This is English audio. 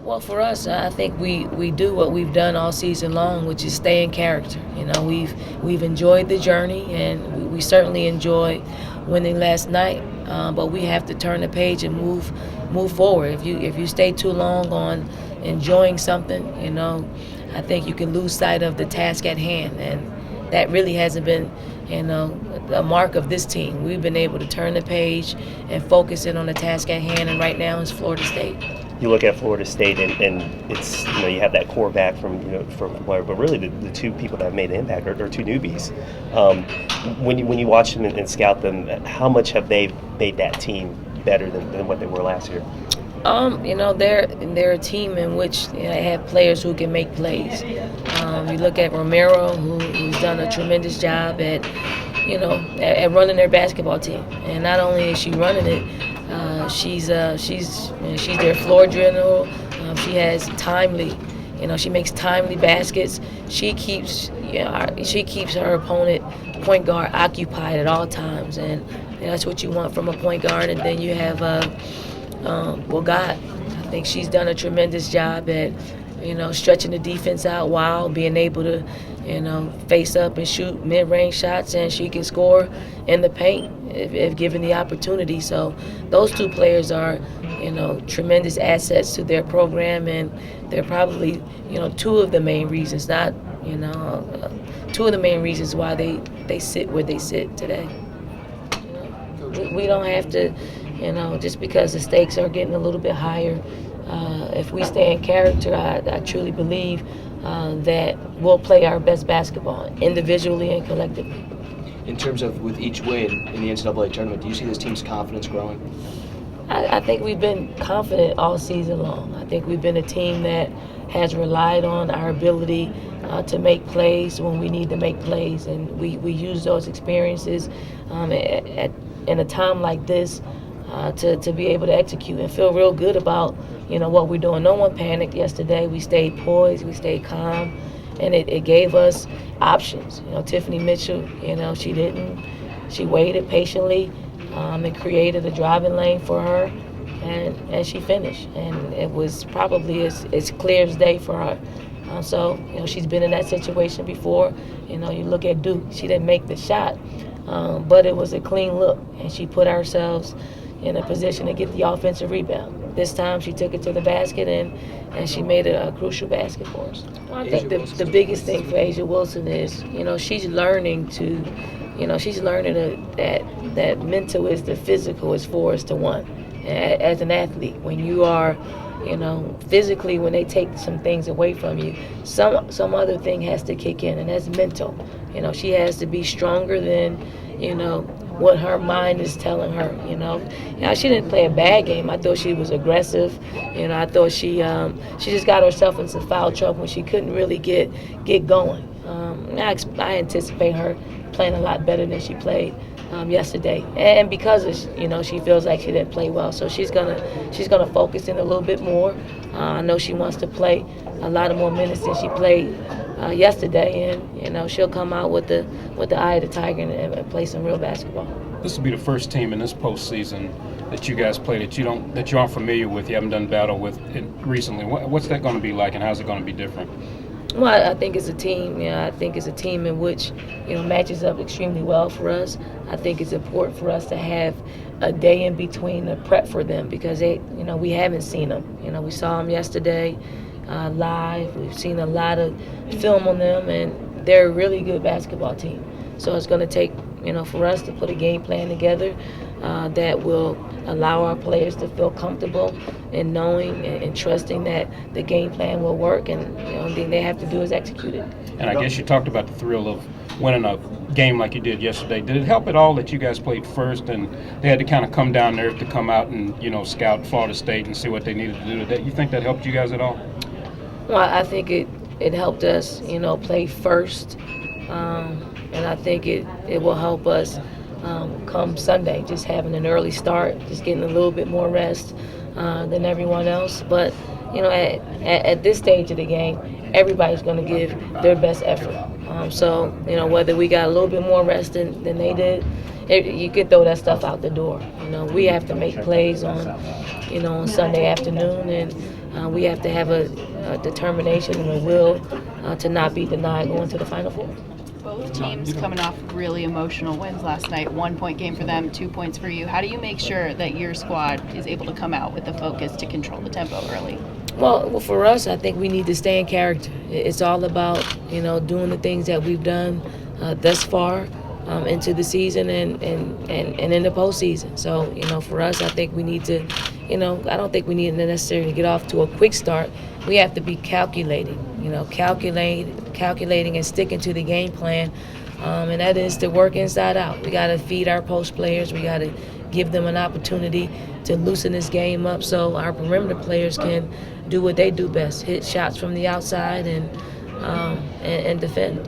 Well, for us, I think we do what we've done all season long, which is stay in character. We've enjoyed the journey, and we certainly enjoyed winning last night. But we have to turn the page and move forward. If you stay too long on enjoying something, I think you can lose sight of the task at hand, and that really hasn't been, a mark of this team. We've been able to turn the page and focus in on the task at hand, and right now it's Florida State. You look at Florida State, and it's you have that core back from Blair, but really the two people that have made an impact are two newbies. When you watch them and scout them, how much have they made that team better than what they were last year? They're a team in which they have players who can make plays. You look at Romero, who's done a tremendous job at running their basketball team, and not only is she running it, she's their floor general. She has timely, she makes timely baskets. She keeps her opponent point guard occupied at all times, and that's what you want from a point guard. And then you have God. I think she's done a tremendous job at stretching the defense out while being able to face up and shoot mid-range shots, and she can score in the paint if given the opportunity. So those two players are tremendous assets to their program, and they're probably two of the main reasons, not two of the main reasons why they sit where they sit today. We don't have to just because the stakes are getting a little bit higher. If we stay in character, I truly believe that we'll play our best basketball individually and collectively. In terms of with each win in the NCAA tournament, do you see this team's confidence growing? I think we've been confident all season long. I think we've been a team that has relied on our ability to make plays when we need to make plays, and we use those experiences in a time like this to be able to execute and feel real good about what we're doing. No one panicked yesterday. We stayed poised, we stayed calm, and it gave us options. Tiffany Mitchell, she didn't. She waited patiently and created a driving lane for her, and she finished. And it was probably as clear as day for her. So she's been in that situation before. You look at Duke. She didn't make the shot, but it was a clean look, and she put ourselves in a position to get the offensive rebound. This time she took it to the basket, and she made a crucial basket for us. Well, I think the biggest thing for A'ja Wilson is, she's learning that mental is the physical is 4 to 1. As an athlete, when you are, physically, when they take some things away from you, some other thing has to kick in, and that's mental. She has to be stronger than, what her mind is telling her. She didn't play a bad game. I thought she was aggressive. I thought she just got herself into foul trouble when she couldn't really get going. I anticipate her playing a lot better than she played yesterday, and because she feels like she didn't play well, so she's gonna focus in a little bit more. I know she wants to play a lot of more minutes than she played yesterday, and she'll come out with the eye of the tiger and play some real basketball. This will be the first team in this postseason that you guys play that you aren't familiar with. You haven't done battle with it recently. What's that going to be like, and how's it going to be different? Well, I think it's a team. I think it's a team in which matches up extremely well for us. I think it's important for us to have a day in between to prep for them because we haven't seen them. We saw them yesterday live. We've seen a lot of film on them, and they're a really good basketball team. So it's going to take for us to put a game plan together that will allow our players to feel comfortable in knowing and trusting that the game plan will work, and the only thing they have to do is execute it. And I guess you talked about the thrill of winning a game like you did yesterday. Did it help at all that you guys played first and they had to kind of come down there to come out and scout Florida State and see what they needed to do? Did you think that helped you guys at all? Well, I think it helped us play first, and I think it will help us come Sunday, just having an early start, just getting a little bit more rest than everyone else. But at this stage of the game, everybody's going to give their best effort. So whether we got a little bit more rest than they did, you could throw that stuff out the door. We have to make plays on Sunday afternoon, and we have to have a determination and a will to not be denied going to the Final Four. Both teams coming off really emotional wins last night. 1 point game for them, 2 points for you. How do you make sure that your squad is able to come out with the focus to control the tempo early? Well, for us, I think we need to stay in character. It's all about, doing the things that we've done thus far into the season and in the postseason. So, for us, I think we need to, I don't think we need to necessarily get off to a quick start. We have to be calculating, calculating and sticking to the game plan, and that is to work inside out. We got to feed our post players. We got to give them an opportunity to loosen this game up so our perimeter players can do what they do best, hit shots from the outside and defend.